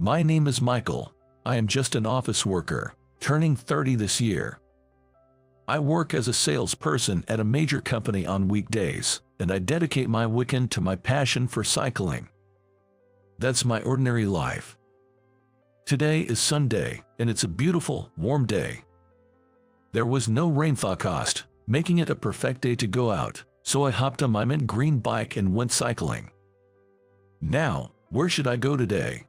My name is Michael. I am just an office worker, turning 30 this year. I work as a salesperson at a major company on weekdays, and I dedicate my weekend to my passion for cycling. That's my ordinary life. Today is Sunday, and it's a beautiful, warm day. There was no rain forecast, making it a perfect day to go out, so I hopped on my mint green bike and went cycling. Now, where should I go today?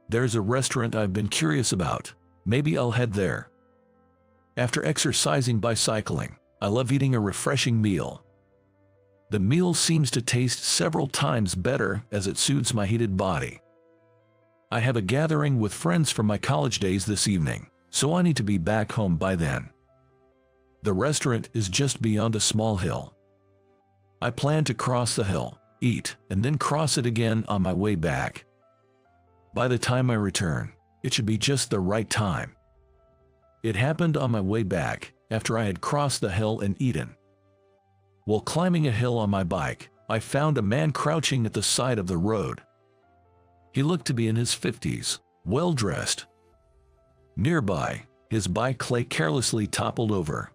There's a restaurant I've been curious about. Maybe I'll head there. After exercising by cycling, I love eating a refreshing meal. The meal seems to taste several times better as it soothes my heated body. I have a gathering with friends from my college days this evening, so I need to be back home by then. The restaurant is just beyond a small hill. I plan to cross the hill, eat, and then cross it again on my way back. By the time I return, it should be just the right time. It happened on my way back, after I had crossed the hill and eaten. While climbing a hill on my bike, I found a man crouching at the side of the road. He looked to be in his 50s, well-dressed. Nearby, his bike lay carelessly toppled over.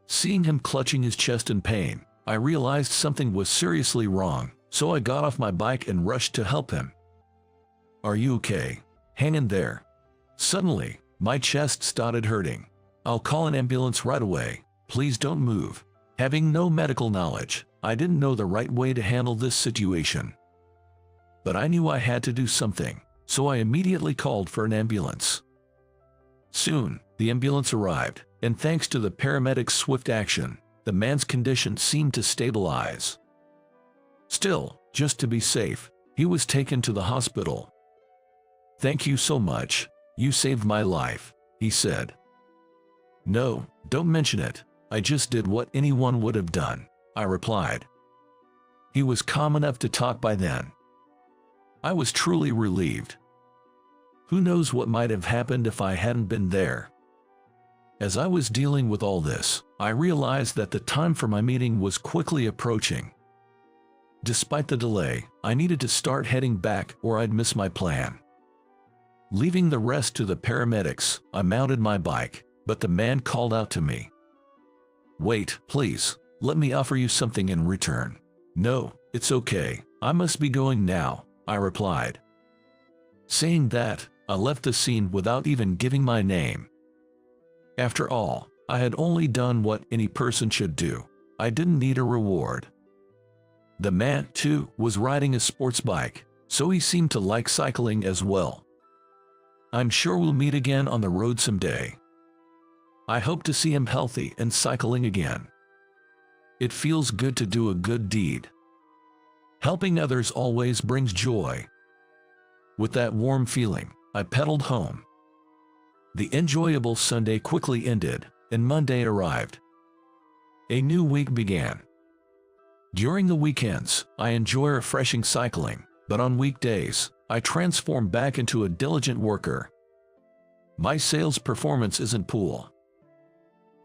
Seeing him clutching his chest in pain, I realized something was seriously wrong, so I got off my bike and rushed to help him. "Are you okay? Hang in there." Suddenly, my chest started hurting. "I'll call an ambulance right away. Please don't move." Having no medical knowledge, I didn't know the right way to handle this situation. But I knew I had to do something, so I immediately called for an ambulance. Soon, the ambulance arrived, and thanks to the paramedics' swift action, the man's condition seemed to stabilize. Still, just to be safe, he was taken to the hospital. "Thank you so much. You saved my life," he said. "No, don't mention it. I just did what anyone would have done," I replied. He was calm enough to talk by then. I was truly relieved. Who knows what might have happened if I hadn't been there. As I was dealing with all this, I realized that the time for my meeting was quickly approaching. Despite the delay, I needed to start heading back or I'd miss my plan. Leaving the rest to the paramedics, I mounted my bike, but the man called out to me. "Wait, please, let me offer you something in return." "No, it's okay, I must be going now," I replied. Saying that, I left the scene without even giving my name. After all, I had only done what any person should do. I didn't need a reward. The man, too, was riding a sports bike, so he seemed to like cycling as well. I'm sure we'll meet again on the road someday. I hope to see him healthy and cycling again. It feels good to do a good deed. Helping others always brings joy. With that warm feeling, I pedaled home. The enjoyable Sunday quickly ended, and Monday arrived. A new week began. During the weekends, I enjoy refreshing cycling, but on weekdays, I transform back into a diligent worker. My sales performance isn't poor.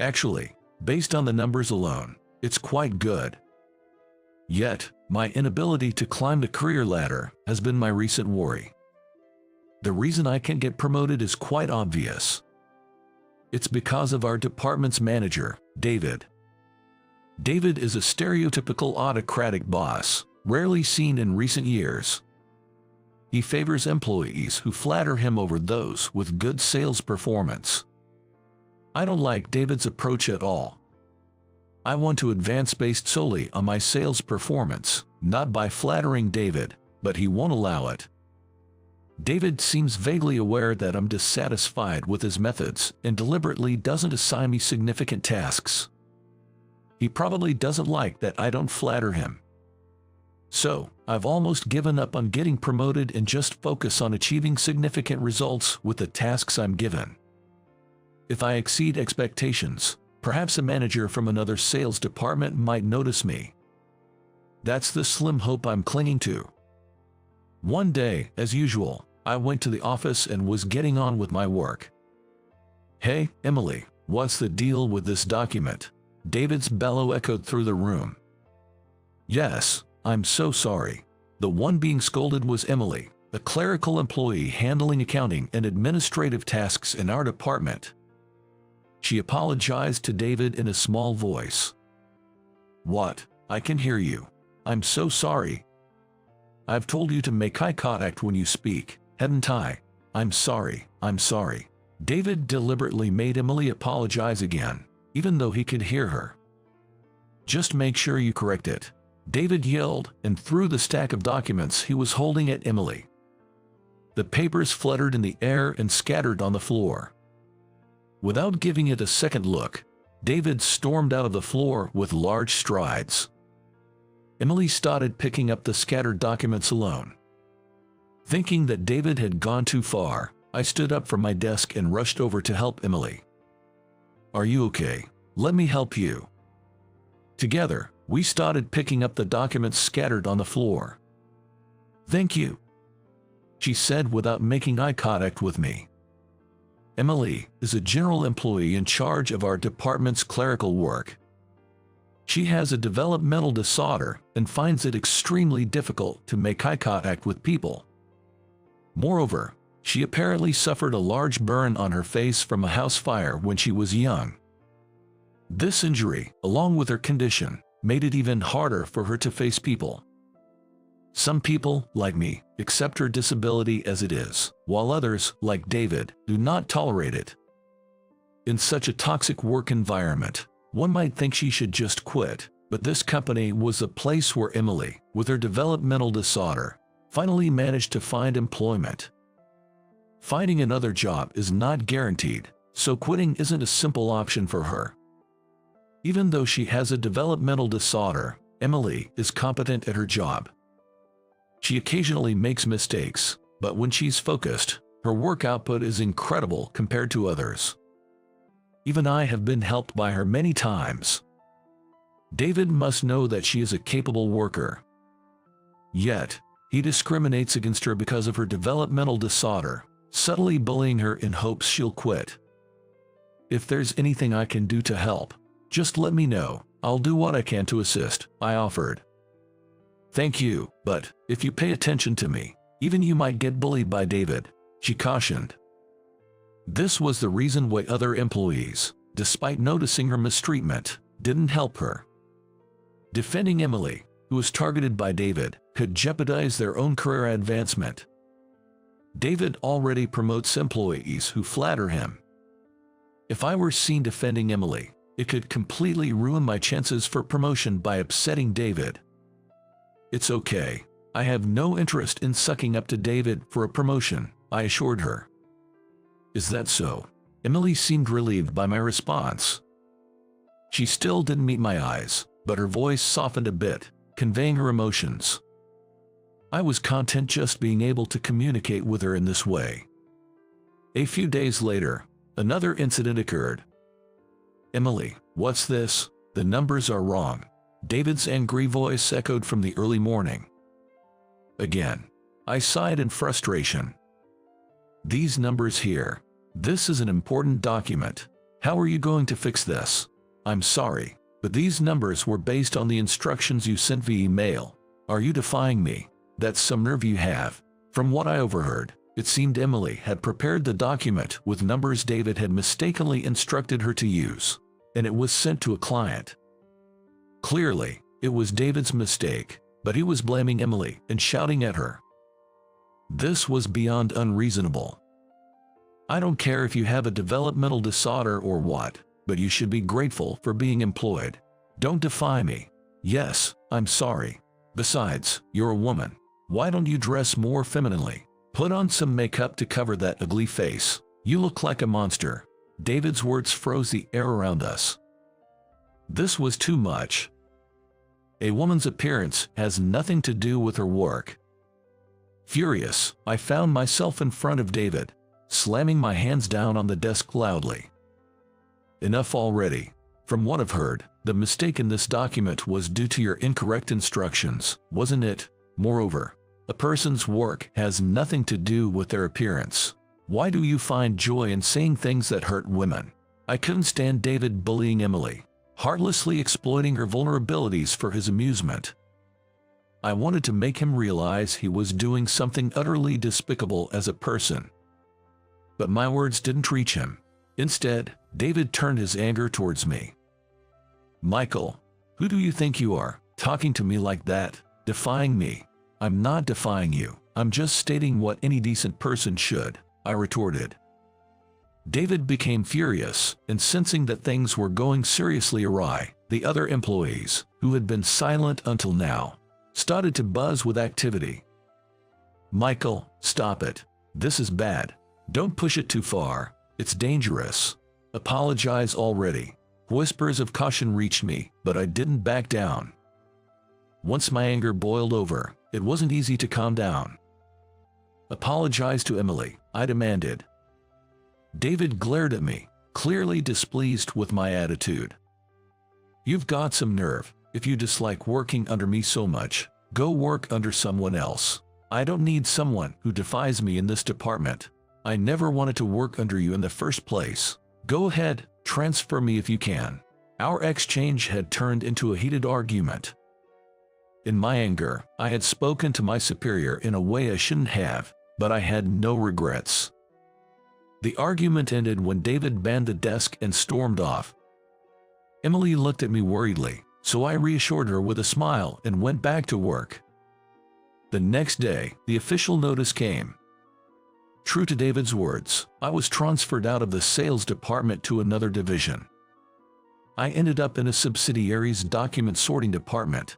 Actually, based on the numbers alone, it's quite good. Yet, my inability to climb the career ladder has been my recent worry. The reason I can't get promoted is quite obvious. It's because of our department's manager, David. David is a stereotypical autocratic boss, rarely seen in recent years. He favors employees who flatter him over those with good sales performance. I don't like David's approach at all. I want to advance based solely on my sales performance, not by flattering David, but he won't allow it. David seems vaguely aware that I'm dissatisfied with his methods and deliberately doesn't assign me significant tasks. He probably doesn't like that I don't flatter him. So, I've almost given up on getting promoted and just focus on achieving significant results with the tasks I'm given. If I exceed expectations, perhaps a manager from another sales department might notice me. That's the slim hope I'm clinging to. One day, as usual, I went to the office and was getting on with my work. "Hey, Emily, what's the deal with this document?" David's bellow echoed through the room. "Yes, I'm so sorry." The one being scolded was Emily, a clerical employee handling accounting and administrative tasks in our department. She apologized to David in a small voice. "What? I can hear you. I'm so sorry. I've told you to make eye contact when you speak, hadn't I? I'm sorry, I'm sorry." David deliberately made Emily apologize again, even though he could hear her. "Just make sure you correct it," David yelled and threw the stack of documents he was holding at Emily. The papers fluttered in the air and scattered on the floor. Without giving it a second look, David stormed out of the floor with large strides. Emily started picking up the scattered documents alone. Thinking that David had gone too far, I stood up from my desk and rushed over to help Emily. "Are you okay? Let me help you." Together, we started picking up the documents scattered on the floor. "Thank you," she said without making eye contact with me. Emily is a general employee in charge of our department's clerical work. She has a developmental disorder and finds it extremely difficult to make eye contact with people. Moreover, she apparently suffered a large burn on her face from a house fire when she was young. This injury, along with her condition, made it even harder for her to face people. Some people, like me, accept her disability as it is, while others, like David, do not tolerate it. In such a toxic work environment, one might think she should just quit, but this company was a place where Emily, with her developmental disorder, finally managed to find employment. Finding another job is not guaranteed, so quitting isn't a simple option for her. Even though she has a developmental disorder, Emily is competent at her job. She occasionally makes mistakes, but when she's focused, her work output is incredible compared to others. Even I have been helped by her many times. David must know that she is a capable worker. Yet, he discriminates against her because of her developmental disorder, subtly bullying her in hopes she'll quit. "If there's anything I can do to help, just let me know. I'll do what I can to assist," I offered. "Thank you, but if you pay attention to me, even you might get bullied by David," she cautioned. This was the reason why other employees, despite noticing her mistreatment, didn't help her. Defending Emily, who was targeted by David, could jeopardize their own career advancement. David already promotes employees who flatter him. If I were seen defending Emily, it could completely ruin my chances for promotion by upsetting David. "It's okay. I have no interest in sucking up to David for a promotion," I assured her. "Is that so?" Emily seemed relieved by my response. She still didn't meet my eyes, but her voice softened a bit, conveying her emotions. I was content just being able to communicate with her in this way. A few days later, another incident occurred. "Emily, what's this? The numbers are wrong." David's angry voice echoed from the early morning. Again, I sighed in frustration. "These numbers here. This is an important document. How are you going to fix this?" "I'm sorry, but these numbers were based on the instructions you sent via email. Are you defying me? That's some nerve you have." From what I overheard, it seemed Emily had prepared the document with numbers David had mistakenly instructed her to use, and it was sent to a client. Clearly, it was David's mistake, but he was blaming Emily and shouting at her. This was beyond unreasonable. I don't care if you have a developmental disorder or what, but you should be grateful for being employed. Don't defy me. Yes, I'm sorry. Besides, you're a woman. Why don't you dress more femininely? Put on some makeup to cover that ugly face. You look like a monster. David's words froze the air around us. This was too much. A woman's appearance has nothing to do with her work. Furious, I found myself in front of David, slamming my hands down on the desk loudly. "Enough already. From what I've heard, the mistake in this document was due to your incorrect instructions, wasn't it? Moreover, a person's work has nothing to do with their appearance. Why do you find joy in saying things that hurt women?" I couldn't stand David bullying Emily, heartlessly exploiting her vulnerabilities for his amusement. I wanted to make him realize he was doing something utterly despicable as a person. But my words didn't reach him. Instead, David turned his anger towards me. "Michael, who do you think you are, talking to me like that, defying me?" "I'm not defying you. I'm just stating what any decent person should," I retorted. David became furious, and sensing that things were going seriously awry, the other employees, who had been silent until now, started to buzz with activity. "Michael, stop it. This is bad. Don't push it too far. It's dangerous. Apologize already." Whispers of caution reached me, but I didn't back down. Once my anger boiled over, it wasn't easy to calm down. "Apologize to Emily," I demanded. David glared at me, clearly displeased with my attitude. "You've got some nerve. If you dislike working under me so much, go work under someone else. I don't need someone who defies me in this department. I never wanted to work under you in the first place. Go ahead, transfer me if you can." Our exchange had turned into a heated argument. In my anger, I had spoken to my superior in a way I shouldn't have, but I had no regrets. The argument ended when David banned the desk and stormed off. Emily looked at me worriedly, so I reassured her with a smile and went back to work. The next day, the official notice came. True to David's words, I was transferred out of the sales department to another division. I ended up in a subsidiary's document sorting department.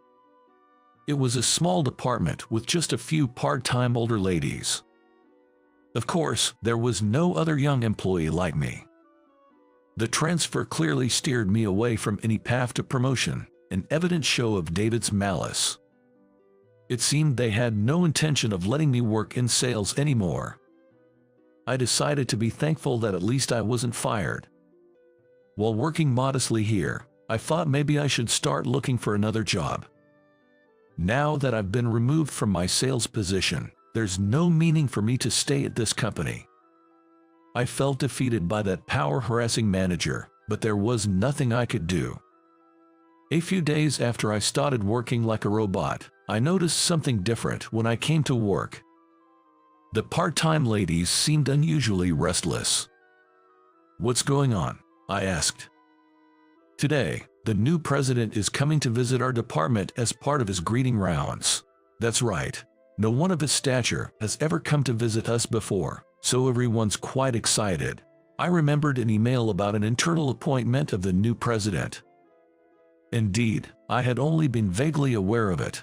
It was a small department with just a few part-time older ladies. Of course, there was no other young employee like me. The transfer clearly steered me away from any path to promotion, an evident show of David's malice. It seemed they had no intention of letting me work in sales anymore. I decided to be thankful that at least I wasn't fired. While working modestly here, I thought maybe I should start looking for another job. Now that I've been removed from my sales position, there's no meaning for me to stay at this company. I felt defeated by that power-harassing manager, but there was nothing I could do. A few days after I started working like a robot, I noticed something different when I came to work. The part-time ladies seemed unusually restless. "What's going on?" I asked. "Today, the new president is coming to visit our department as part of his greeting rounds." "That's right. No one of his stature has ever come to visit us before, so everyone's quite excited." I remembered an email about an internal appointment of the new president. Indeed, I had only been vaguely aware of it.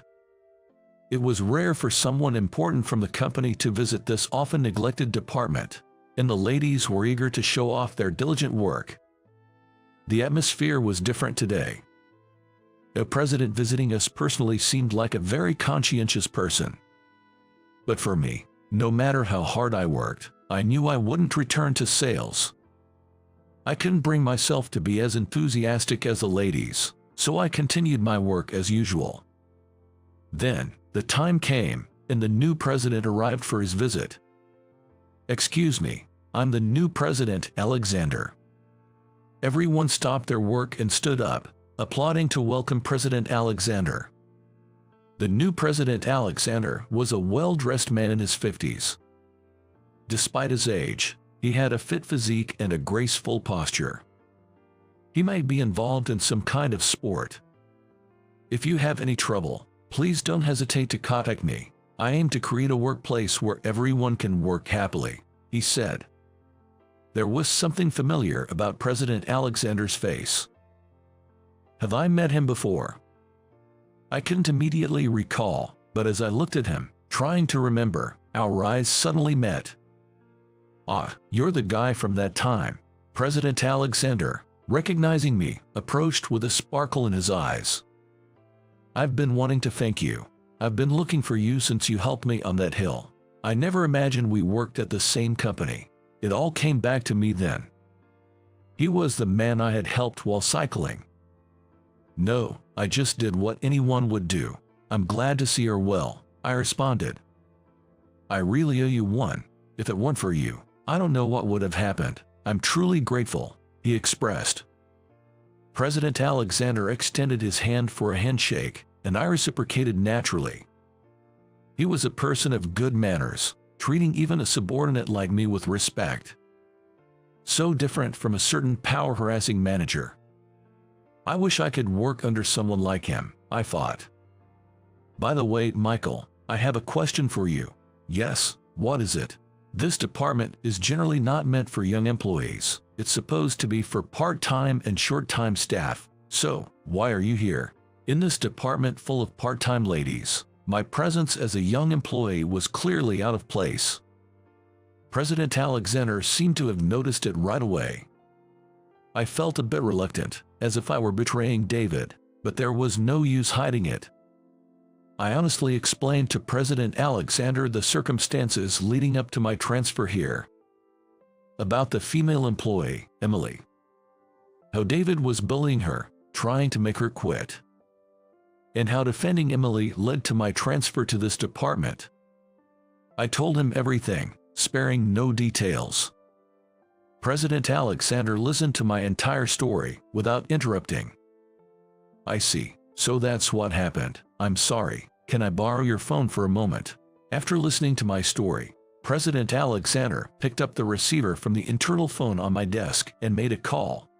It was rare for someone important from the company to visit this often neglected department, and the ladies were eager to show off their diligent work. The atmosphere was different today. A president visiting us personally seemed like a very conscientious person. But for me, no matter how hard I worked, I knew I wouldn't return to sales. I couldn't bring myself to be as enthusiastic as the ladies, so I continued my work as usual. Then, the time came, and the new president arrived for his visit. "Excuse me, I'm the new president, Alexander." Everyone stopped their work and stood up, applauding to welcome President Alexander. The new President Alexander was a well-dressed man in his 50s. Despite his age, he had a fit physique and a graceful posture. He might be involved in some kind of sport. "If you have any trouble, please don't hesitate to contact me. I aim to create a workplace where everyone can work happily," he said. There was something familiar about President Alexander's face. Have I met him before? I couldn't immediately recall, but as I looked at him, trying to remember, our eyes suddenly met. "Ah, you're the guy from that time." President Alexander, recognizing me, approached with a sparkle in his eyes. "I've been wanting to thank you. I've been looking for you since you helped me on that hill. I never imagined we worked at the same company. It all came back to me then." He was the man I had helped while cycling. "No, I just did what anyone would do. I'm glad to see her well," I responded. "I really owe you one. If it weren't for you, I don't know what would have happened. I'm truly grateful," he expressed. President Alexander extended his hand for a handshake, and I reciprocated naturally. He was a person of good manners, treating even a subordinate like me with respect. So different from a certain power-harassing manager. I wish I could work under someone like him, I thought. By the way, Michael, I have a question for you. Yes, what is it? This department is generally not meant for young employees. It's supposed to be for part-time and short-time staff. So, why are you here? In this department full of part-time ladies, my presence as a young employee was clearly out of place. President Alexander seemed to have noticed it right away. I felt a bit reluctant, as if I were betraying David, but there was no use hiding it. I honestly explained to President Alexander the circumstances leading up to my transfer here. About the female employee, Emily. How David was bullying her, trying to make her quit. And how defending Emily led to my transfer to this department. I told him everything, sparing no details. President Alexander listened to my entire story without interrupting. I see, so that's what happened. I'm sorry, can I borrow your phone for a moment? After listening to my story, President Alexander picked up the receiver from the internal phone on my desk and made a call.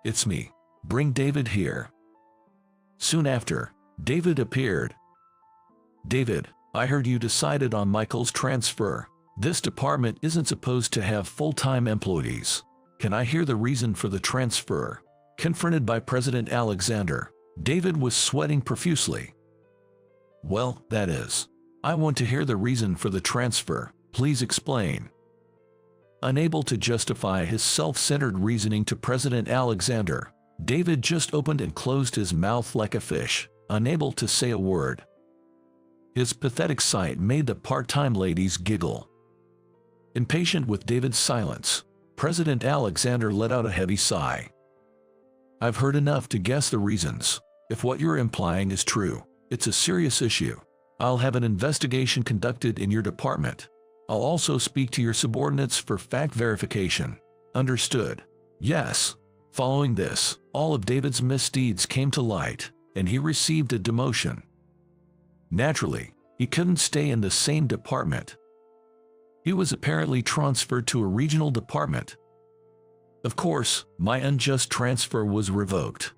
It's me. Bring David here. Soon after, David appeared. David, I heard you decided on Michael's transfer. This department isn't supposed to have full-time employees. Can I hear the reason for the transfer? Confronted by President Alexander, David was sweating profusely. Well, that is. I want to hear the reason for the transfer. Please explain. Unable to justify his self-centered reasoning to President Alexander, David just opened and closed his mouth like a fish, unable to say a word. His pathetic sight made the part-time ladies giggle. Impatient with David's silence, President Alexander let out a heavy sigh. I've heard enough to guess the reasons. If what you're implying is true, it's a serious issue. I'll have an investigation conducted in your department. I'll also speak to your subordinates for fact verification. Understood? Yes. Following this, all of David's misdeeds came to light, and he received a demotion. Naturally, he couldn't stay in the same department. He was apparently transferred to a regional department. Of course, my unjust transfer was revoked.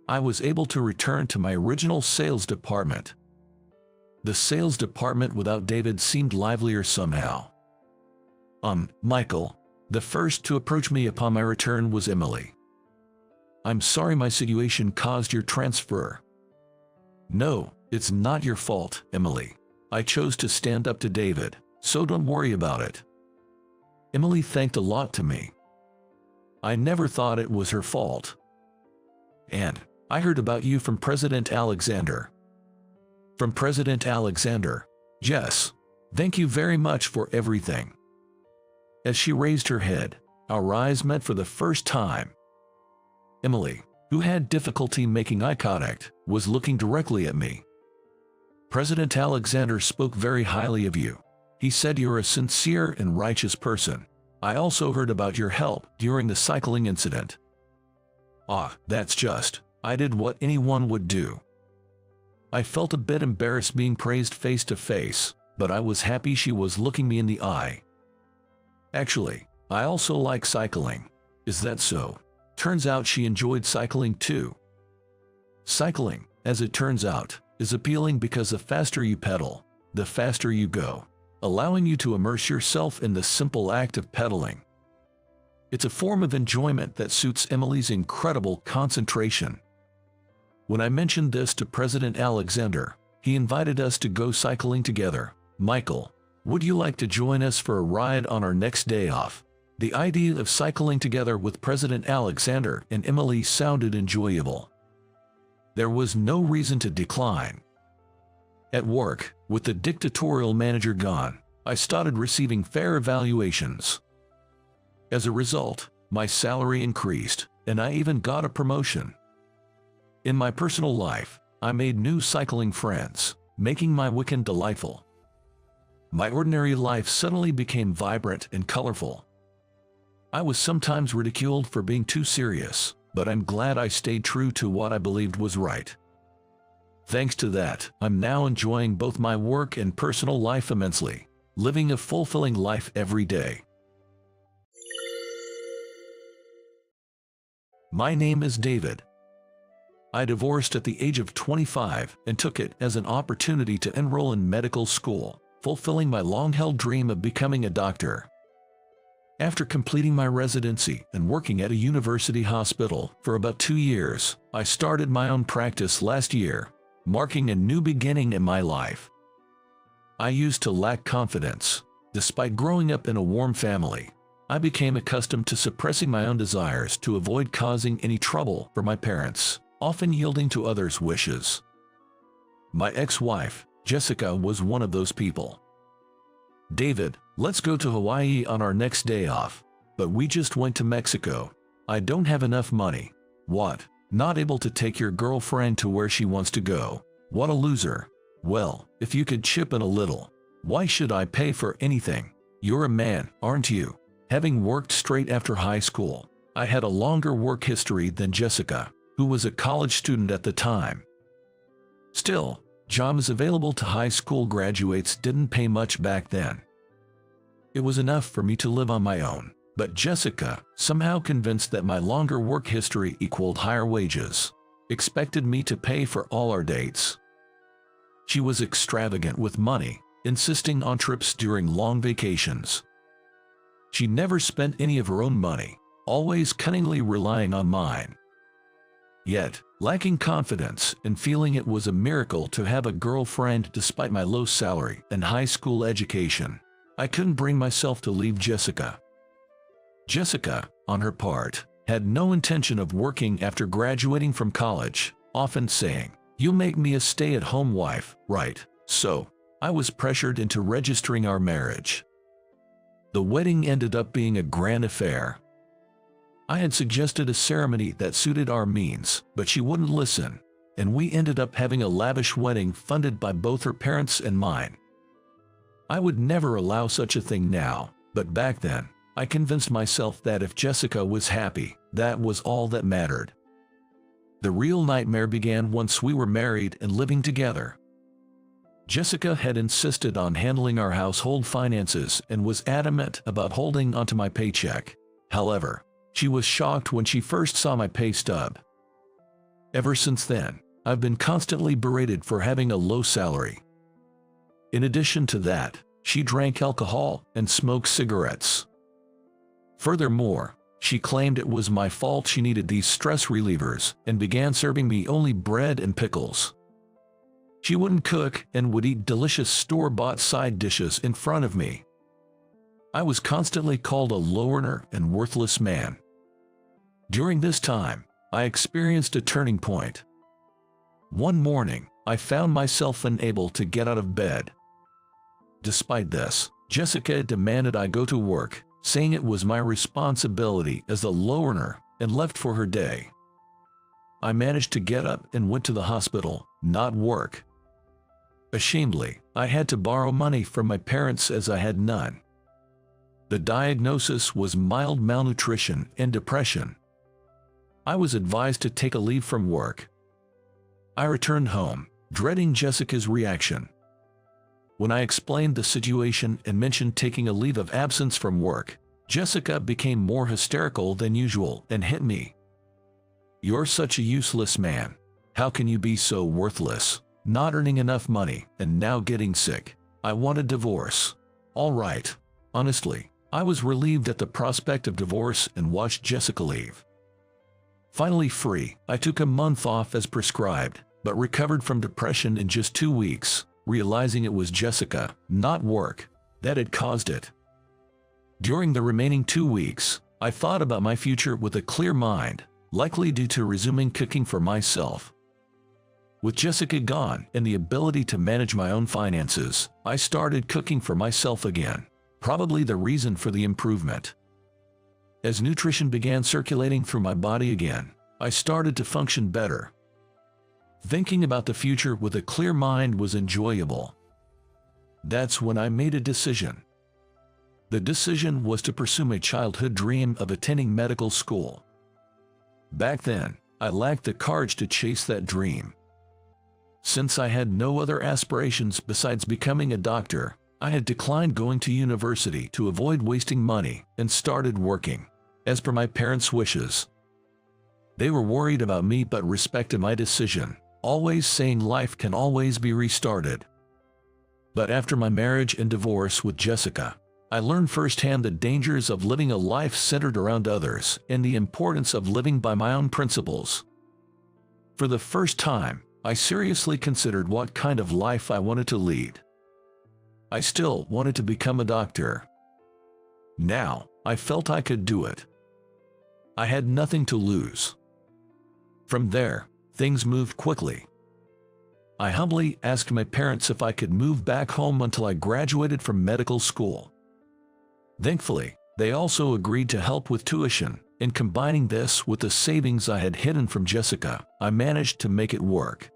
I was able to return to my original sales department. The sales department without David seemed livelier somehow. Michael. The first to approach me upon my return was Emily. I'm sorry my situation caused your transfer. No, it's not your fault, Emily. I chose to stand up to David, so don't worry about it. Emily thanked a lot to me. I never thought it was her fault. And I heard about you from President Alexander. From President Alexander? Yes. Thank you very much for everything. As she raised her head, our eyes met for the first time. Emily, who had difficulty making eye contact, was looking directly at me. President Alexander spoke very highly of you. He said you're a sincere and righteous person. I also heard about your help during the cycling incident. That's just. I did what anyone would do. I felt a bit embarrassed being praised face to face, but I was happy she was looking me in the eye. Actually, I also like cycling. Is that so? Turns out she enjoyed cycling too. Cycling, as it turns out, is appealing because the faster you pedal, the faster you go, allowing you to immerse yourself in the simple act of pedaling. It's a form of enjoyment that suits Emily's incredible concentration. When I mentioned this to President Alexander, he invited us to go cycling together. Michael, would you like to join us for a ride on our next day off? The idea of cycling together with President Alexander and Emily sounded enjoyable. There was no reason to decline. At work, with the dictatorial manager gone, I started receiving fair evaluations. As a result, my salary increased, and I even got a promotion. In my personal life, I made new cycling friends, making my weekend delightful. My ordinary life suddenly became vibrant and colorful. I was sometimes ridiculed for being too serious, but I'm glad I stayed true to what I believed was right. Thanks to that, I'm now enjoying both my work and personal life immensely, living a fulfilling life every day. My name is David. I divorced at the age of 25 and took it as an opportunity to enroll in medical school, fulfilling my long-held dream of becoming a doctor. After completing my residency and working at a university hospital for about 2 years, I started my own practice last year, marking a new beginning in my life. I used to lack confidence. Despite growing up in a warm family, I became accustomed to suppressing my own desires to avoid causing any trouble for my parents, often yielding to others' wishes. My ex-wife, Jessica, was one of those people. David, let's go to Hawaii on our next day off. But we just went to Mexico. I don't have enough money. What? Not able to take your girlfriend to where she wants to go? What a loser. Well, if you could chip in a little. Why should I pay for anything? You're a man, aren't you? Having worked straight after high school, I had a longer work history than Jessica, who was a college student at the time. Still, jobs available to high school graduates didn't pay much back then. It was enough for me to live on my own, but Jessica, somehow convinced that my longer work history equaled higher wages, expected me to pay for all our dates. She was extravagant with money, insisting on trips during long vacations. She never spent any of her own money, always cunningly relying on mine. Yet, lacking confidence and feeling it was a miracle to have a girlfriend despite my low salary and high school education, I couldn't bring myself to leave Jessica. Jessica, on her part, had no intention of working after graduating from college, often saying, "You'll make me a stay-at-home wife, right?" So, I was pressured into registering our marriage. The wedding ended up being a grand affair. I had suggested a ceremony that suited our means, but she wouldn't listen, and we ended up having a lavish wedding funded by both her parents and mine. I would never allow such a thing now, but back then, I convinced myself that if Jessica was happy, that was all that mattered. The real nightmare began once we were married and living together. Jessica had insisted on handling our household finances and was adamant about holding onto my paycheck. However, she was shocked when she first saw my pay stub. Ever since then, I've been constantly berated for having a low salary. In addition to that, she drank alcohol and smoked cigarettes. Furthermore, she claimed it was my fault she needed these stress relievers and began serving me only bread and pickles. She wouldn't cook and would eat delicious store-bought side dishes in front of me. I was constantly called a low earner and worthless man. During this time, I experienced a turning point. One morning, I found myself unable to get out of bed. Despite this, Jessica demanded I go to work, saying it was my responsibility as the low earner, and left for her day. I managed to get up and went to the hospital, not work. Ashamedly, I had to borrow money from my parents as I had none. The diagnosis was mild malnutrition and depression. I was advised to take a leave from work. I returned home, dreading Jessica's reaction. When I explained the situation and mentioned taking a leave of absence from work, Jessica became more hysterical than usual and hit me. "You're such a useless man. How can you be so worthless? Not earning enough money and now getting sick. I want a divorce." All right. Honestly, I was relieved at the prospect of divorce and watched Jessica leave. Finally free, I took a month off as prescribed, but recovered from depression in just 2 weeks, realizing it was Jessica, not work, that had caused it. During the remaining 2 weeks, I thought about my future with a clear mind, likely due to resuming cooking for myself. With Jessica gone and the ability to manage my own finances, I started cooking for myself again, probably the reason for the improvement. As nutrition began circulating through my body again, I started to function better. Thinking about the future with a clear mind was enjoyable. That's when I made a decision. The decision was to pursue my childhood dream of attending medical school. Back then, I lacked the courage to chase that dream. Since I had no other aspirations besides becoming a doctor, I had declined going to university to avoid wasting money and started working, as per my parents' wishes. They were worried about me but respected my decision, always saying life can always be restarted. But after my marriage and divorce with Jessica, I learned firsthand the dangers of living a life centered around others and the importance of living by my own principles. For the first time, I seriously considered what kind of life I wanted to lead. I still wanted to become a doctor. Now, I felt I could do it. I had nothing to lose. From there, things moved quickly. I humbly asked my parents if I could move back home until I graduated from medical school. Thankfully, they also agreed to help with tuition, and combining this with the savings I had hidden from Jessica, I managed to make it work.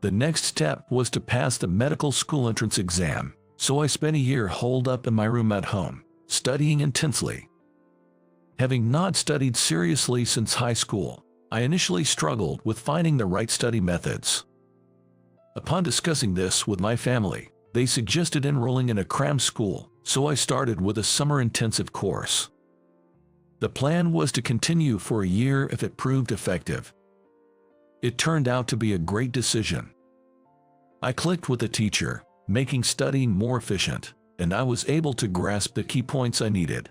The next step was to pass the medical school entrance exam, so I spent a year holed up in my room at home, studying intensely. Having not studied seriously since high school, I initially struggled with finding the right study methods. Upon discussing this with my family, they suggested enrolling in a cram school, so I started with a summer intensive course. The plan was to continue for a year if it proved effective. It turned out to be a great decision. I clicked with the teacher, making studying more efficient, and I was able to grasp the key points I needed.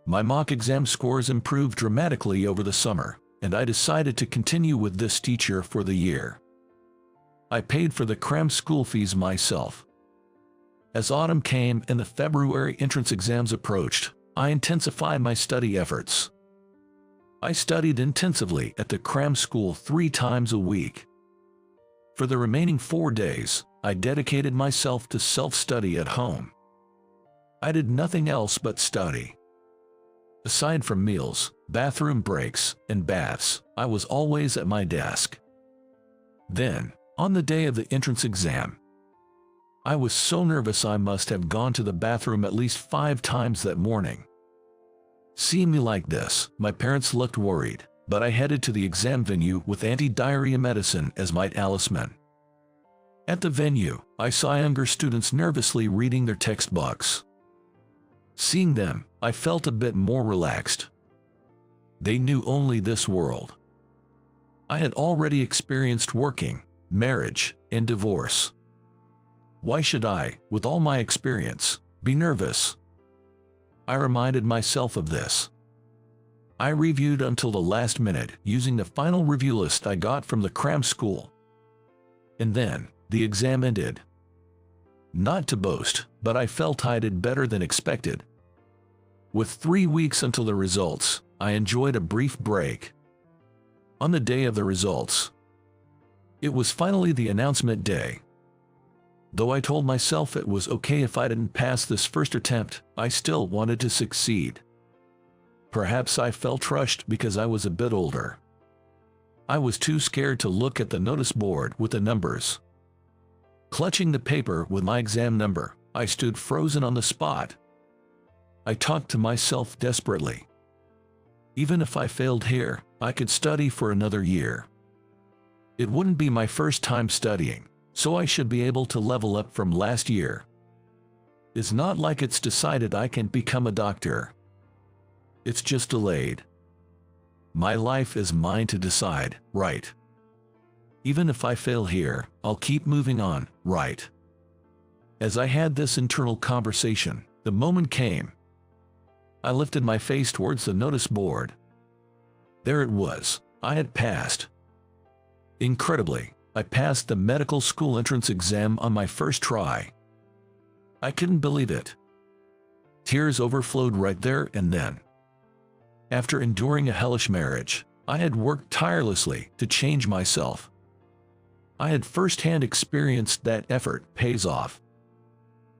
My mock exam scores improved dramatically over the summer, and I decided to continue with this teacher for the year. I paid for the cram school fees myself. As autumn came and the February entrance exams approached, I intensified my study efforts. I studied intensively at the cram school 3 times a week. For the remaining 4 days, I dedicated myself to self-study at home. I did nothing else but study. Aside from meals, bathroom breaks, and baths, I was always at my desk. Then, on the day of the entrance exam, I was so nervous I must have gone to the bathroom at least 5 times that morning. Seeing me like this, my parents looked worried, but I headed to the exam venue with anti-diarrhea medicine as my talisman. At the venue, I saw younger students nervously reading their textbooks. Seeing them, I felt a bit more relaxed. They knew only this world. I had already experienced working, marriage, and divorce. Why should I, with all my experience, be nervous? I reminded myself of this. I reviewed until the last minute using the final review list I got from the cram school. And then, the exam ended. Not to boast, but I felt I did better than expected. With 3 weeks until the results, I enjoyed a brief break. On the day of the results, it was finally the announcement day. Though I told myself it was okay if I didn't pass this first attempt, I still wanted to succeed. Perhaps I felt rushed because I was a bit older. I was too scared to look at the notice board with the numbers. Clutching the paper with my exam number, I stood frozen on the spot. I talked to myself desperately. Even if I failed here, I could study for another year. It wouldn't be my first time studying, so I should be able to level up from last year. It's not like it's decided I can become a doctor. It's just delayed. My life is mine to decide, right? Even if I fail here, I'll keep moving on, right? As I had this internal conversation, the moment came. I lifted my face towards the notice board. There it was. I had passed. Incredibly, I passed the medical school entrance exam on my first try. I couldn't believe it. Tears overflowed right there and then. After enduring a hellish marriage, I had worked tirelessly to change myself. I had firsthand experienced that effort pays off.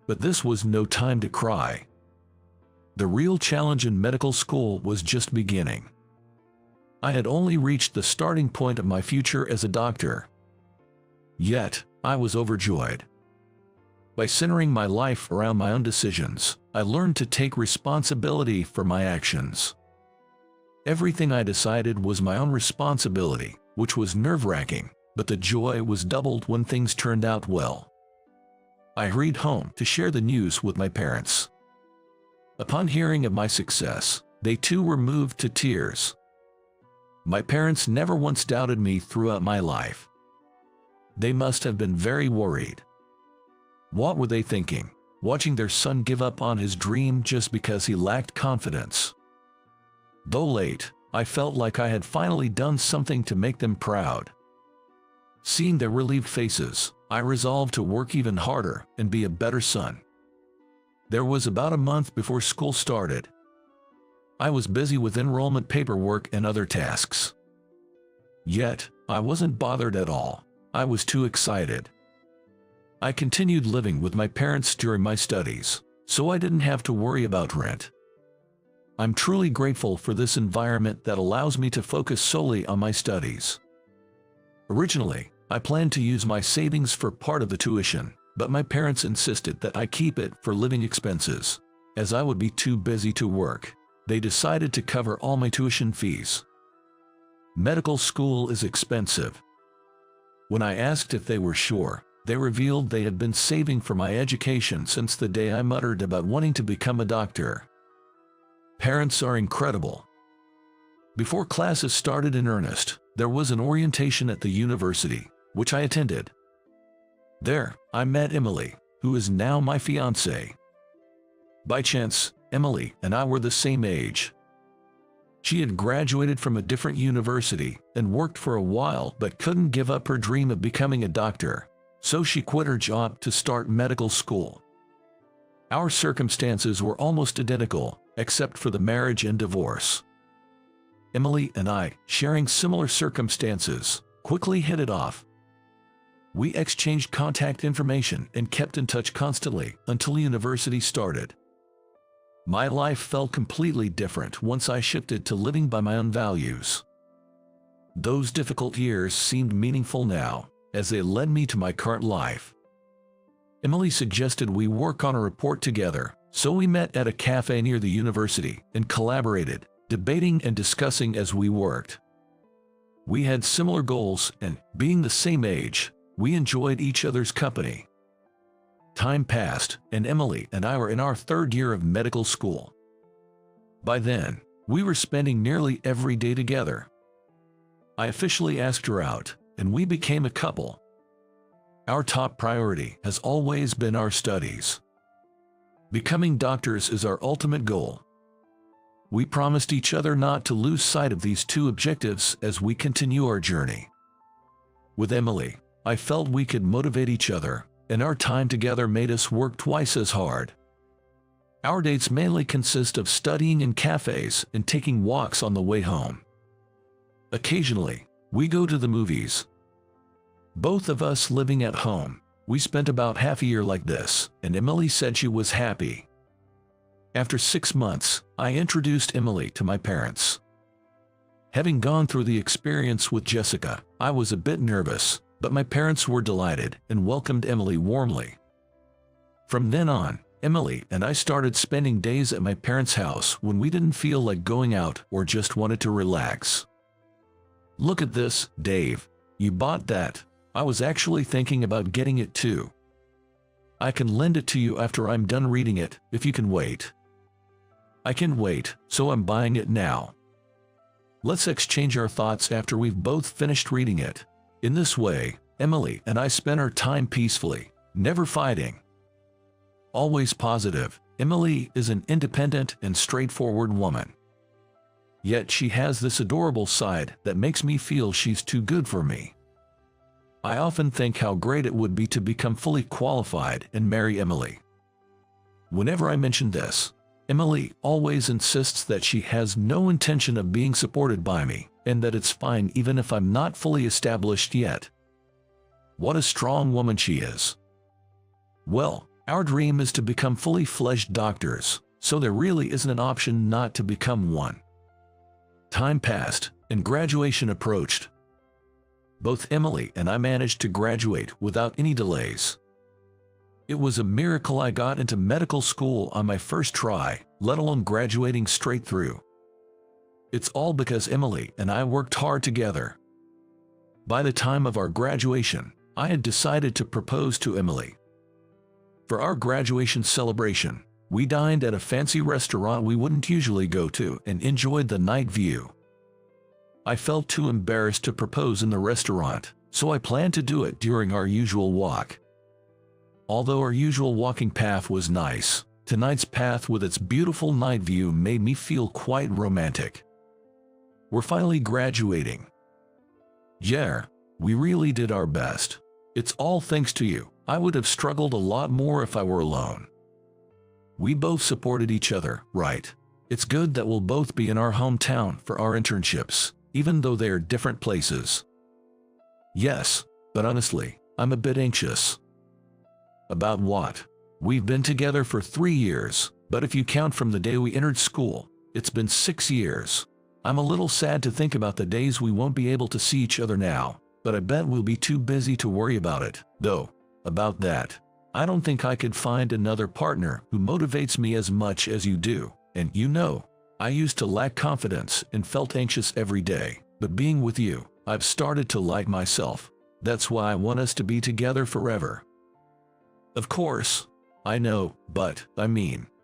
But this was no time to cry. The real challenge in medical school was just beginning. I had only reached the starting point of my future as a doctor. Yet, I was overjoyed. By centering my life around my own decisions, I learned to take responsibility for my actions. Everything I decided was my own responsibility, which was nerve-wracking, but the joy was doubled when things turned out well. I hurried home to share the news with my parents. Upon hearing of my success, they too were moved to tears. My parents never once doubted me throughout my life. They must have been very worried. What were they thinking, watching their son give up on his dream just because he lacked confidence? Though late, I felt like I had finally done something to make them proud. Seeing their relieved faces, I resolved to work even harder and be a better son. There was about a month before school started. I was busy with enrollment paperwork and other tasks. Yet, I wasn't bothered at all. I was too excited. I continued living with my parents during my studies, so I didn't have to worry about rent. I'm truly grateful for this environment that allows me to focus solely on my studies. Originally, I planned to use my savings for part of the tuition, but my parents insisted that I keep it for living expenses. As I would be too busy to work, they decided to cover all my tuition fees. Medical school is expensive. When I asked if they were sure, they revealed they had been saving for my education since the day I muttered about wanting to become a doctor. Parents are incredible. Before classes started in earnest, there was an orientation at the university, which I attended. There, I met Emily, who is now my fiancée. By chance, Emily and I were the same age. She had graduated from a different university and worked for a while but couldn't give up her dream of becoming a doctor, so she quit her job to start medical school. Our circumstances were almost identical, except for the marriage and divorce. Emily and I, sharing similar circumstances, quickly hit it off. We exchanged contact information and kept in touch constantly until university started. My life felt completely different once I shifted to living by my own values. Those difficult years seemed meaningful now, as they led me to my current life. Emily suggested we work on a report together, so we met at a cafe near the university and collaborated, debating and discussing as we worked. We had similar goals and, being the same age, we enjoyed each other's company. Time passed, and Emily and I were in our third year of medical school. By then, we were spending nearly every day together. I officially asked her out, and we became a couple. Our top priority has always been our studies. Becoming doctors is our ultimate goal. We promised each other not to lose sight of these two objectives as we continue our journey. With Emily, I felt we could motivate each other, and our time together made us work twice as hard. Our dates mainly consist of studying in cafes and taking walks on the way home. Occasionally, we go to the movies. Both of us living at home, we spent about half a year like this, and Emily said she was happy. After 6 months, I introduced Emily to my parents. Having gone through the experience with Jessica, I was a bit nervous, but my parents were delighted and welcomed Emily warmly. From then on, Emily and I started spending days at my parents' house when we didn't feel like going out or just wanted to relax. Look at this, Dave. You bought that. I was actually thinking about getting it too. I can lend it to you after I'm done reading it, if you can wait. I can wait, so I'm buying it now. Let's exchange our thoughts after we've both finished reading it. In this way, Emily and I spent our time peacefully, never fighting. Always positive, Emily is an independent and straightforward woman. Yet she has this adorable side that makes me feel she's too good for me. I often think how great it would be to become fully qualified and marry Emily. Whenever I mention this, Emily always insists that she has no intention of being supported by me, and that it's fine even if I'm not fully established yet. What a strong woman she is. Well, our dream is to become fully fledged doctors, so there really isn't an option not to become one. Time passed, and graduation approached. Both Emily and I managed to graduate without any delays. It was a miracle I got into medical school on my first try, let alone graduating straight through. It's all because Emily and I worked hard together. By the time of our graduation, I had decided to propose to Emily. For our graduation celebration, we dined at a fancy restaurant we wouldn't usually go to and enjoyed the night view. I felt too embarrassed to propose in the restaurant, so I planned to do it during our usual walk. Although our usual walking path was nice, tonight's path with its beautiful night view made me feel quite romantic. We're finally graduating. Yeah, we really did our best. It's all thanks to you. I would have struggled a lot more if I were alone. We both supported each other, right? It's good that we'll both be in our hometown for our internships, even though they are different places. Yes, but honestly, I'm a bit anxious. About what? We've been together for 3 years, but if you count from the day we entered school, it's been 6 years. I'm a little sad to think about the days we won't be able to see each other now, but I bet we'll be too busy to worry about it. Though, about that, I don't think I could find another partner who motivates me as much as you do. And you know, I used to lack confidence and felt anxious every day, but being with you, I've started to like myself. That's why I want us to be together forever. Of course, I know,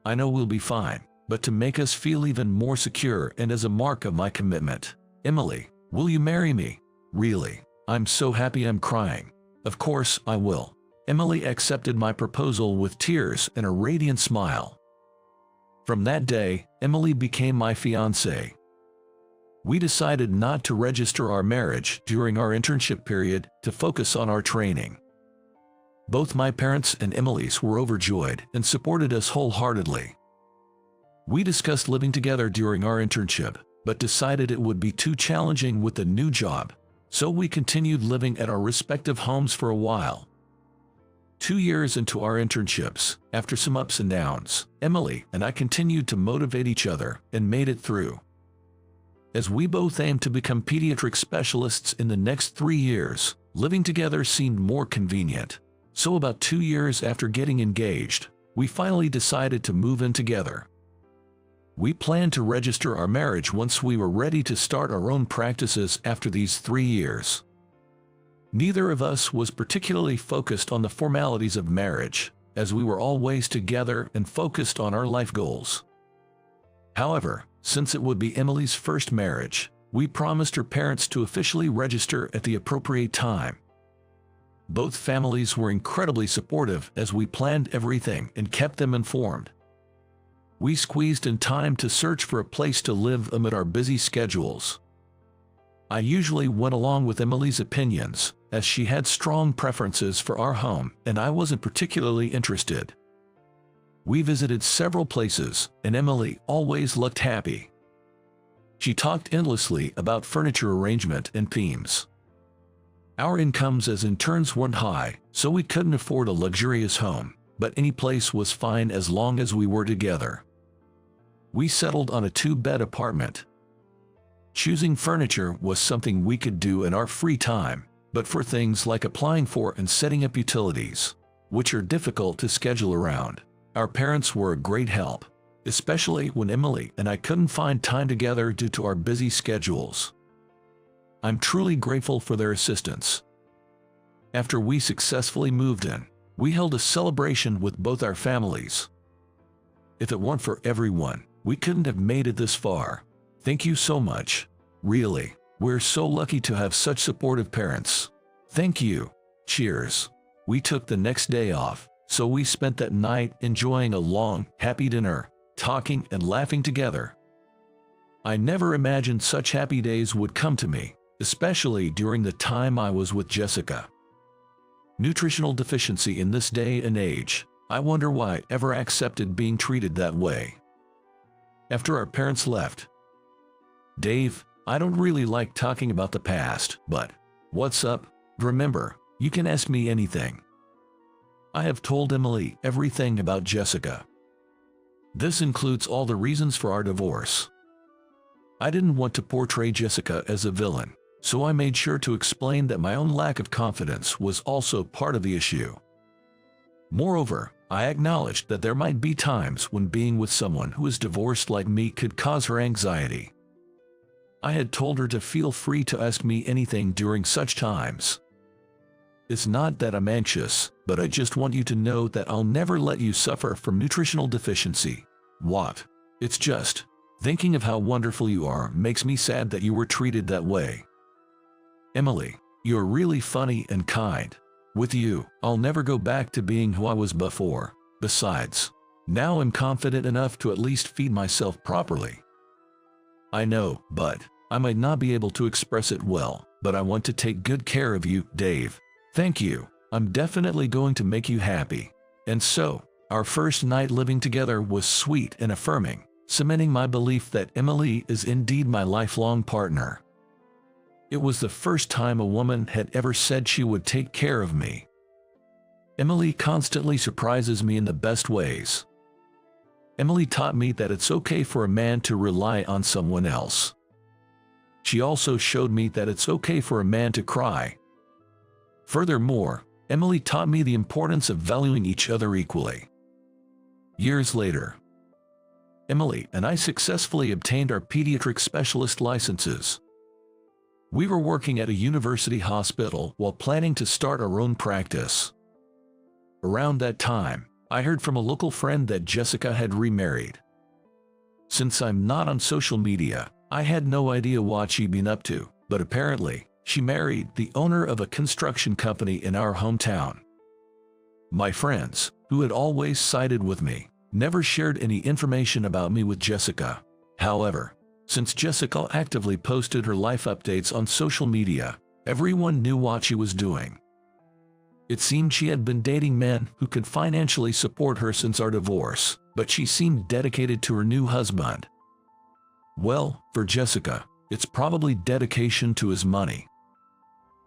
I know we'll be fine. But to make us feel even more secure and as a mark of my commitment, Emily, will you marry me? Really, I'm so happy I'm crying. Of course I will. Emily accepted my proposal with tears and a radiant smile. From that day, Emily became my fiancée. We decided not to register our marriage during our internship period to focus on our training. Both my parents and Emily's were overjoyed and supported us wholeheartedly. We discussed living together during our internship, but decided it would be too challenging with the new job, so we continued living at our respective homes for a while. 2 years into our internships, after some ups and downs, Emily and I continued to motivate each other and made it through. As we both aimed to become pediatric specialists in the next 3 years, living together seemed more convenient. So about 2 years after getting engaged, we finally decided to move in together. We planned to register our marriage once we were ready to start our own practices after these 3 years. Neither of us was particularly focused on the formalities of marriage, as we were always together and focused on our life goals. However, since it would be Emily's first marriage, we promised her parents to officially register at the appropriate time. Both families were incredibly supportive as we planned everything and kept them informed. We squeezed in time to search for a place to live amid our busy schedules. I usually went along with Emily's opinions, as she had strong preferences for our home and I wasn't particularly interested. We visited several places, and Emily always looked happy. She talked endlessly about furniture arrangement and themes. Our incomes as interns weren't high, so we couldn't afford a luxurious home, but any place was fine as long as we were together. We settled on a 2-bed apartment. Choosing furniture was something we could do in our free time, but for things like applying for and setting up utilities, which are difficult to schedule around, our parents were a great help, especially when Emily and I couldn't find time together due to our busy schedules. I'm truly grateful for their assistance. After we successfully moved in, we held a celebration with both our families. If it weren't for everyone, we couldn't have made it this far. Thank you so much. Really, we're so lucky to have such supportive parents. Thank you. Cheers. We took the next day off, so we spent that night enjoying a long, happy dinner, talking and laughing together. I never imagined such happy days would come to me, especially during the time I was with Jessica. Nutritional deficiency in this day and age, I wonder why I ever accepted being treated that way. After our parents left, Dave, I don't really like talking about the past, but what's up? Remember, you can ask me anything. I have told Emily everything about Jessica. This includes all the reasons for our divorce. I didn't want to portray Jessica as a villain, so I made sure to explain that my own lack of confidence was also part of the issue. Moreover, I acknowledged that there might be times when being with someone who is divorced like me could cause her anxiety. I had told her to feel free to ask me anything during such times. It's not that I'm anxious, but I just want you to know that I'll never let you suffer from nutritional deficiency. What? It's just, thinking of how wonderful you are makes me sad that you were treated that way. Emily, you're really funny and kind. With you, I'll never go back to being who I was before. Besides, now I'm confident enough to at least feed myself properly. I know, but I might not be able to express it well, but I want to take good care of you, Dave. Thank you. I'm definitely going to make you happy. And so, our first night living together was sweet and affirming, cementing my belief that Emily is indeed my lifelong partner. It was the first time a woman had ever said she would take care of me. Emily constantly surprises me in the best ways. Emily taught me that it's okay for a man to rely on someone else. She also showed me that it's okay for a man to cry. Furthermore, Emily taught me the importance of valuing each other equally. Years later, Emily and I successfully obtained our pediatric specialist licenses. We were working at a university hospital while planning to start our own practice. Around that time, I heard from a local friend that Jessica had remarried. Since I'm not on social media, I had no idea what she'd been up to, but apparently, she married the owner of a construction company in our hometown. My friends, who had always sided with me, never shared any information about me with Jessica. However, since Jessica actively posted her life updates on social media, everyone knew what she was doing. It seemed she had been dating men who could financially support her since our divorce, but she seemed dedicated to her new husband. Well, for Jessica, it's probably dedication to his money.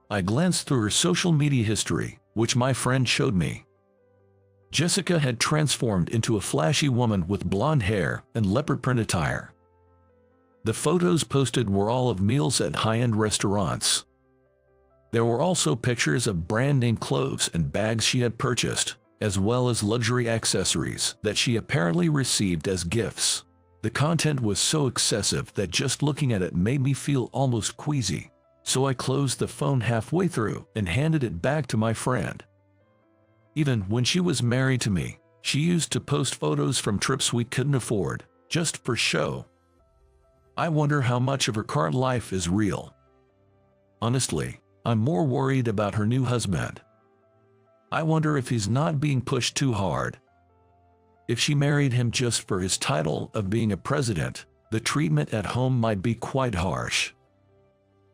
I glanced through her social media history, which my friend showed me. Jessica had transformed into a flashy woman with blonde hair and leopard print attire. The photos posted were all of meals at high-end restaurants. There were also pictures of brand-name clothes and bags she had purchased, as well as luxury accessories that she apparently received as gifts. The content was so excessive that just looking at it made me feel almost queasy, so I closed the phone halfway through and handed it back to my friend. Even when she was married to me, she used to post photos from trips we couldn't afford, just for show. I wonder how much of her current life is real. Honestly, I'm more worried about her new husband. I wonder if he's not being pushed too hard. If she married him just for his title of being a president, the treatment at home might be quite harsh.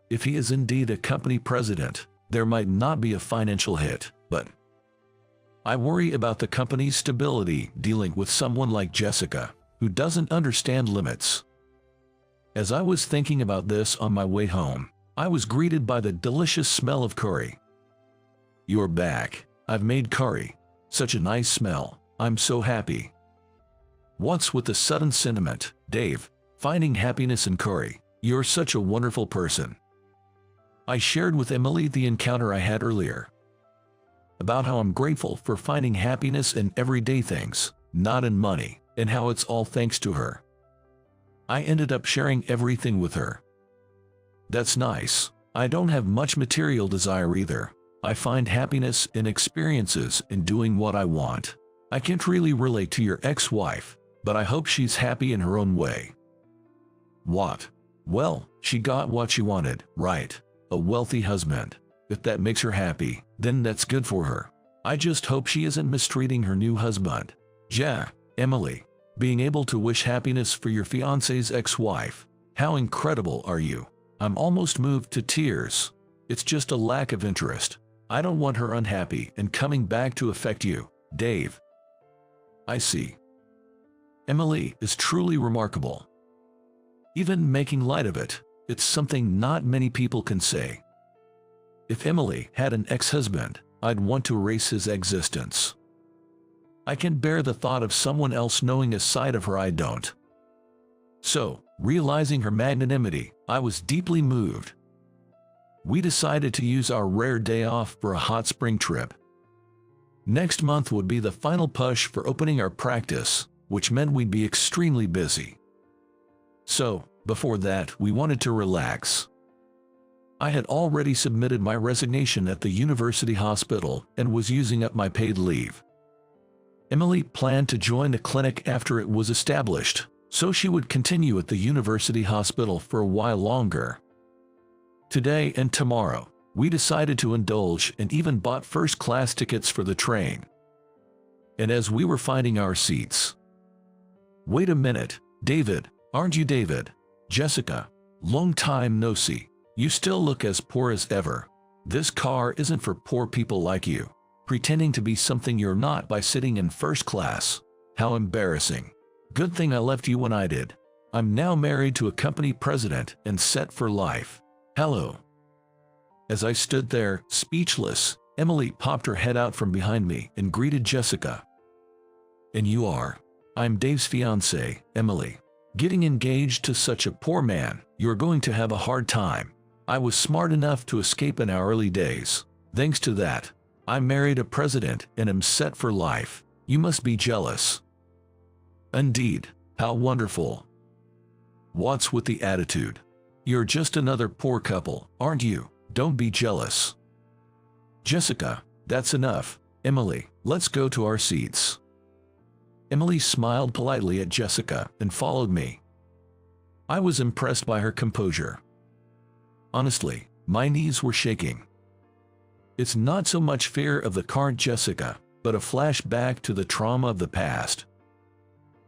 If he is indeed a company president, there might not be a financial hit, but I worry about the company's stability dealing with someone like Jessica, who doesn't understand limits. As I was thinking about this on my way home, I was greeted by the delicious smell of curry. "You're back. I've made curry. Such a nice smell. I'm so happy." What's with the sudden sentiment, Dave? Finding happiness in curry. You're such a wonderful person. I shared with Emily the encounter I had earlier, about how I'm grateful for finding happiness in everyday things, not in money, and how it's all thanks to her. I ended up sharing everything with her. That's nice. I don't have much material desire either. I find happiness in experiences and doing what I want. I can't really relate to your ex-wife, but I hope she's happy in her own way. What? Well, she got what she wanted, right? A wealthy husband. If that makes her happy, then that's good for her. I just hope she isn't mistreating her new husband. Yeah, Emily. Being able to wish happiness for your fiancé's ex-wife. How incredible are you? I'm almost moved to tears. It's just a lack of interest. I don't want her unhappy and coming back to affect you, Dave. I see. Emily is truly remarkable. Even making light of it, it's something not many people can say. If Emily had an ex-husband, I'd want to erase his existence. I can bear the thought of someone else knowing a side of her I don't. So, realizing her magnanimity, I was deeply moved. We decided to use our rare day off for a hot spring trip. Next month would be the final push for opening our practice, which meant we'd be extremely busy. So, Before that, we wanted to relax. I had already submitted my resignation at the university hospital and was using up my paid leave. Emily planned to join the clinic after it was established, so she would continue at the university hospital for a while longer. Today and tomorrow, we decided to indulge and even bought first-class tickets for the train. And as we were finding our seats, "Wait a minute, David, aren't you David? Jessica, long time no see. You still look as poor as ever. This car isn't for poor people like you, pretending to be something you're not by sitting in first class. How embarrassing. Good thing I left you when I did. I'm now married to a company president and set for life. Hello." As I stood there, speechless, Emily popped her head out from behind me and greeted Jessica. "And you are?" "I'm Dave's fiancée, Emily. Getting engaged to such a poor man, you're going to have a hard time. I was smart enough to escape in our early days. Thanks to that, I married a president and am set for life. You must be jealous." "Indeed, how wonderful. What's with the attitude? You're just another poor couple, aren't you? Don't be jealous." "Jessica, that's enough. Emily, let's go to our seats." Emily smiled politely at Jessica and followed me. I was impressed by her composure. Honestly, my knees were shaking. It's not so much fear of the current Jessica, but a flashback to the trauma of the past.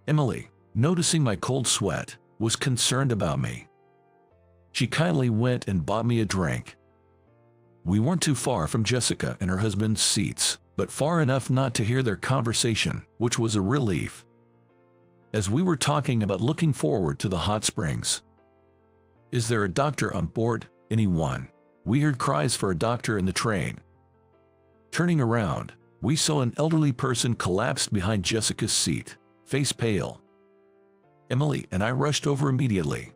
Emily, noticing my cold sweat, was concerned about me. She kindly went and bought me a drink. We weren't too far from Jessica and her husband's seats, but far enough not to hear their conversation, which was a relief. As we were talking about looking forward to the hot springs. "Is there a doctor on board? Anyone?" We heard cries for a doctor in the train. Turning around, we saw an elderly person collapsed behind Jessica's seat, face pale. Emily and I rushed over immediately.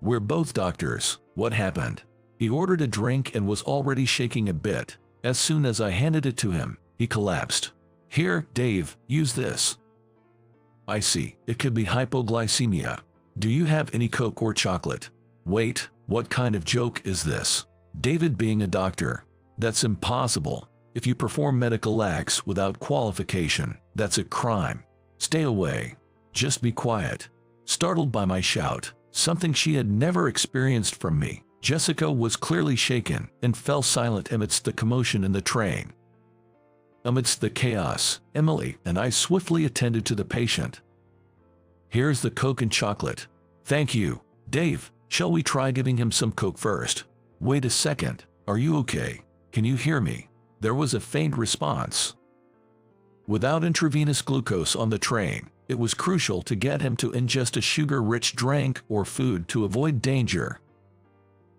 "We're both doctors. What happened?" He ordered a drink and was already shaking a bit. As soon as I handed it to him, he collapsed. "Here, Dave, use this." "I see, it could be hypoglycemia. Do you have any Coke or chocolate?" "Wait, what kind of joke is this? David being a doctor? That's impossible. If you perform medical acts without qualification, that's a crime. Stay away. Just be quiet." Startled by my shout, something she had never experienced from me, Jessica was clearly shaken and fell silent amidst the commotion in the train. Amidst the chaos, Emily and I swiftly attended to the patient. "Here's the Coke and chocolate." "Thank you. Dave, shall we try giving him some Coke first?" "Wait a second, are you okay? Can you hear me?" There was a faint response. Without intravenous glucose on the train, it was crucial to get him to ingest a sugar-rich drink or food to avoid danger.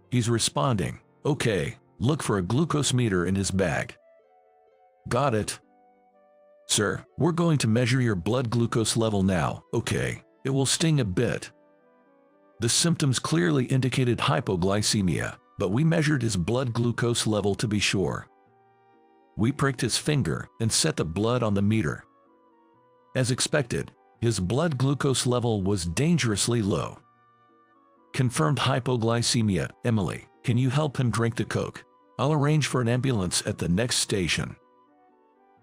"He's responding. Okay, look for a glucose meter in his bag." "Got it." "Sir, we're going to measure your blood glucose level now, okay? It will sting a bit." The symptoms clearly indicated hypoglycemia, but we measured his blood glucose level to be sure. We pricked his finger and set the blood on the meter. As expected, his blood glucose level was dangerously low. "Confirmed hypoglycemia. Emily, can you help him drink the Coke? I'll arrange for an ambulance at the next station."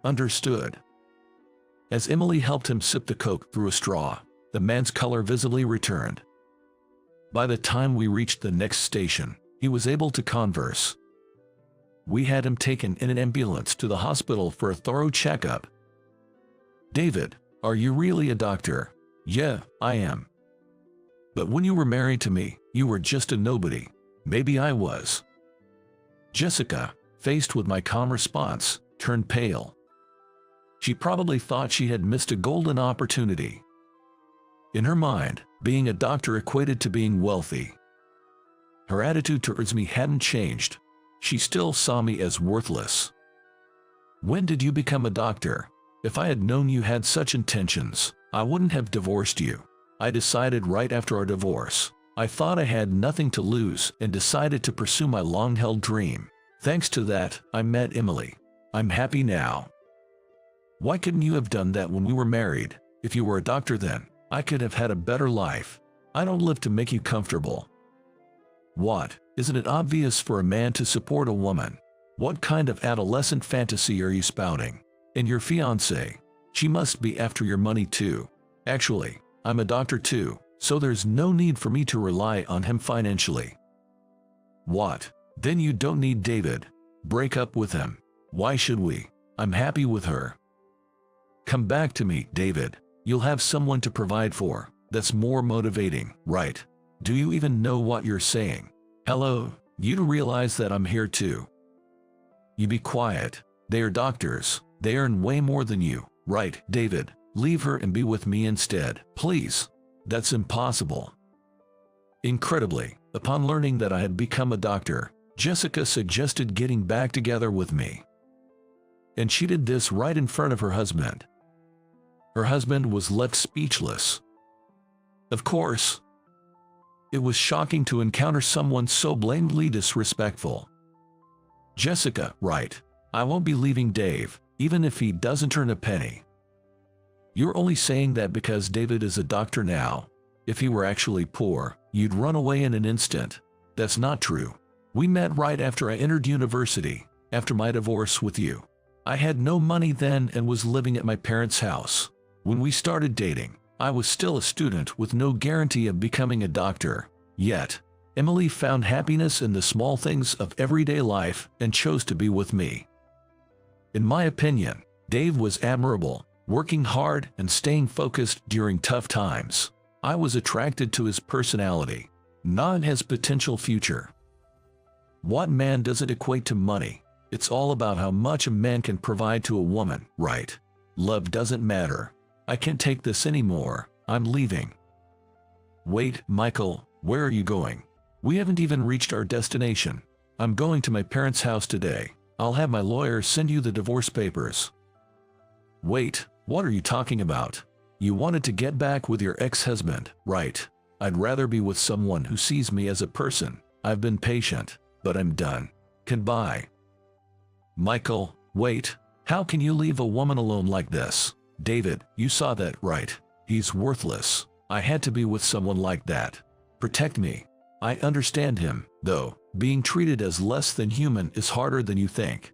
"Understood." As Emily helped him sip the Coke through a straw, the man's color visibly returned. By the time we reached the next station, he was able to converse. We had him taken in an ambulance to the hospital for a thorough checkup. "David, are you really a doctor?" "Yeah, I am." "But when you were married to me, you were just a nobody." "Maybe I was." Jessica, faced with my calm response, turned pale. She probably thought she had missed a golden opportunity. In her mind, being a doctor equated to being wealthy. Her attitude towards me hadn't changed. She still saw me as worthless. "When did you become a doctor? If I had known you had such intentions, I wouldn't have divorced you. I decided right after our divorce. I thought I had nothing to lose and decided to pursue my long-held dream. Thanks to that, I met Emily. I'm happy now." "Why couldn't you have done that when we were married? If you were a doctor then, I could have had a better life." I don't live to make you comfortable. What? Isn't it obvious for a man to support a woman? What kind of adolescent fantasy are you spouting? And your fiancée? She must be after your money too. Actually, I'm a doctor too, so there's no need for me to rely on him financially. What? Then you don't need David. Break up with him. Why should we? I'm happy with her. Come back to me, David. You'll have someone to provide for. That's more motivating, right? Do you even know what you're saying? Hello, you do realize that I'm here too. You be quiet. They are doctors. They earn way more than you, right, David? Leave her and be with me instead, please. That's impossible. Incredibly, upon learning that I had become a doctor, Jessica suggested getting back together with me. And she did this right in front of her husband. Her husband was left speechless. Of course, it was shocking to encounter someone so blatantly disrespectful. Jessica, right. I won't be leaving Dave, even if he doesn't earn a penny. You're only saying that because David is a doctor now. If he were actually poor, you'd run away in an instant. That's not true. We met right after I entered university, after my divorce with you. I had no money then and was living at my parents' house. When we started dating, I was still a student with no guarantee of becoming a doctor. Yet, Emily found happiness in the small things of everyday life and chose to be with me. In my opinion, Dave was admirable, working hard and staying focused during tough times. I was attracted to his personality, not his potential future. What man does it equate to money? It's all about how much a man can provide to a woman, right? Love doesn't matter. I can't take this anymore. I'm leaving. Wait, Michael, where are you going? We haven't even reached our destination. I'm going to my parents' house today. I'll have my lawyer send you the divorce papers. Wait, what are you talking about? You wanted to get back with your ex-husband, right? I'd rather be with someone who sees me as a person. I've been patient, but I'm done. Goodbye. Michael, wait. How can you leave a woman alone like this? David, you saw that, right? He's worthless. I had to be with someone like that. Protect me. I understand him, though. Being treated as less than human is harder than you think.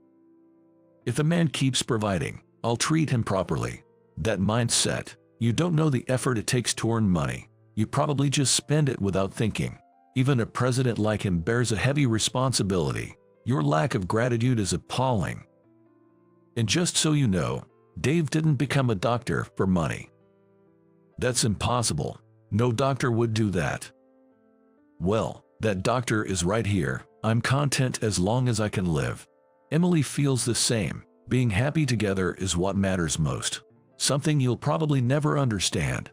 If a man keeps providing, I'll treat him properly. That mindset. You don't know the effort it takes to earn money. You probably just spend it without thinking. Even a president like him bears a heavy responsibility. Your lack of gratitude is appalling. And just so you know, Dave didn't become a doctor for money. That's impossible. No doctor would do that. Well, that doctor is right here. I'm content as long as I can live. Emily feels the same. Being happy together is what matters most. Something you'll probably never understand.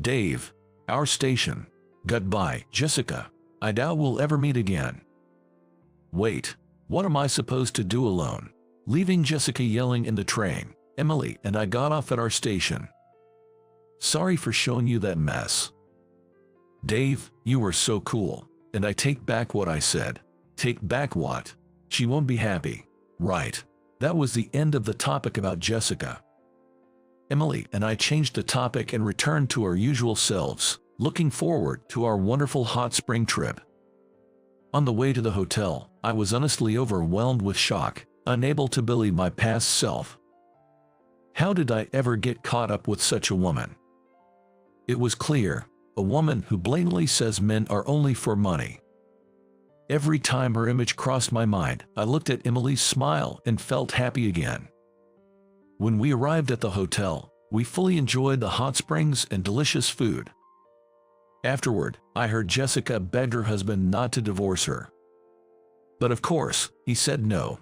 Dave, our station. Goodbye, Jessica. I doubt we'll ever meet again. Wait, what am I supposed to do alone? Leaving Jessica yelling in the train. Emily and I got off at our station. Sorry for showing you that mess. Dave, you were so cool. And I take back what I said. Take back what? She won't be happy. Right. That was the end of the topic about Jessica. Emily and I changed the topic and returned to our usual selves, looking forward to our wonderful hot spring trip. On the way to the hotel, I was honestly overwhelmed with shock, unable to believe my past self. How did I ever get caught up with such a woman? It was clear, a woman who blatantly says men are only for money. Every time her image crossed my mind, I looked at Emily's smile and felt happy again. When we arrived at the hotel, we fully enjoyed the hot springs and delicious food. Afterward, I heard Jessica begged her husband not to divorce her. But of course, he said no.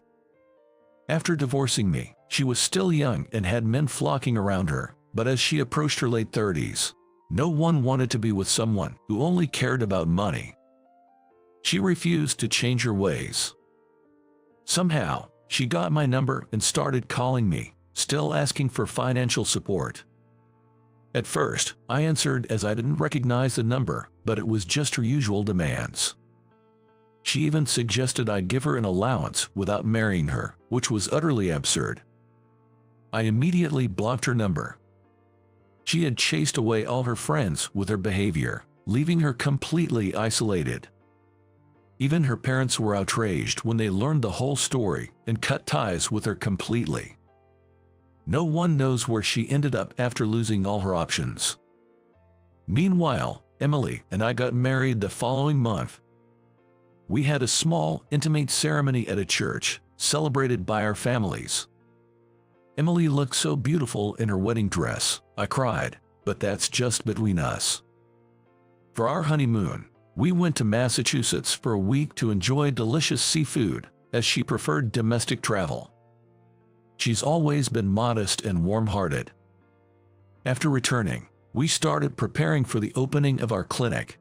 After divorcing me, she was still young and had men flocking around her, but as she approached her late 30s, no one wanted to be with someone who only cared about money. She refused to change her ways. Somehow, she got my number and started calling me, still asking for financial support. At first, I answered as I didn't recognize the number, but it was just her usual demands. She even suggested I give her an allowance without marrying her, which was utterly absurd. I immediately blocked her number. She had chased away all her friends with her behavior, leaving her completely isolated. Even her parents were outraged when they learned the whole story and cut ties with her completely. No one knows where she ended up after losing all her options. Meanwhile, Emily and I got married the following month. We had a small, intimate ceremony at a church, celebrated by our families. Emily looked so beautiful in her wedding dress, I cried, but that's just between us. For our honeymoon, we went to Massachusetts for a week to enjoy delicious seafood, as she preferred domestic travel. She's always been modest and warm-hearted. After returning, we started preparing for the opening of our clinic.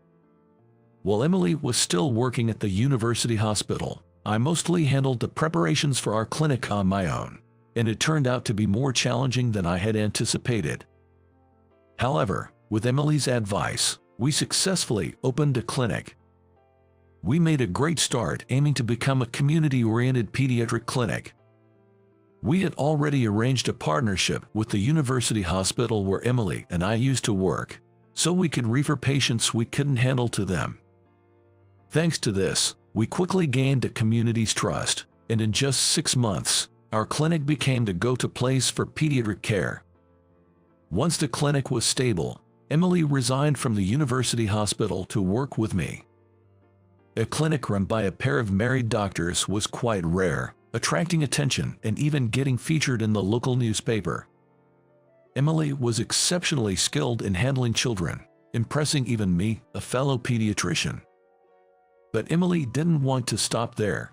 While Emily was still working at the university hospital, I mostly handled the preparations for our clinic on my own, and it turned out to be more challenging than I had anticipated. However, with Emily's advice, we successfully opened a clinic. We made a great start aiming to become a community-oriented pediatric clinic. We had already arranged a partnership with the university hospital where Emily and I used to work, so we could refer patients we couldn't handle to them. Thanks to this, we quickly gained the community's trust, and in just 6 months, our clinic became the go-to place for pediatric care. Once the clinic was stable, Emily resigned from the university hospital to work with me. A clinic run by a pair of married doctors was quite rare, attracting attention and even getting featured in the local newspaper. Emily was exceptionally skilled in handling children, impressing even me, a fellow pediatrician. But Emily didn't want to stop there.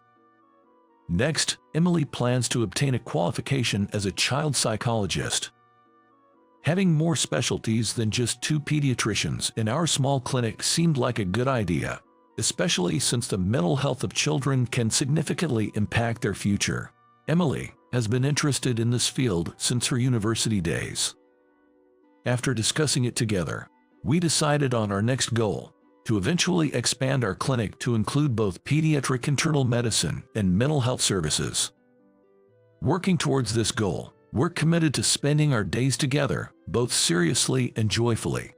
Next, Emily plans to obtain a qualification as a child psychologist. Having more specialties than just 2 pediatricians in our small clinic seemed like a good idea, especially since the mental health of children can significantly impact their future. Emily has been interested in this field since her university days. After discussing it together, we decided on our next goal, to eventually expand our clinic to include both pediatric internal medicine and mental health services. Working towards this goal, we're committed to spending our days together, both seriously and joyfully.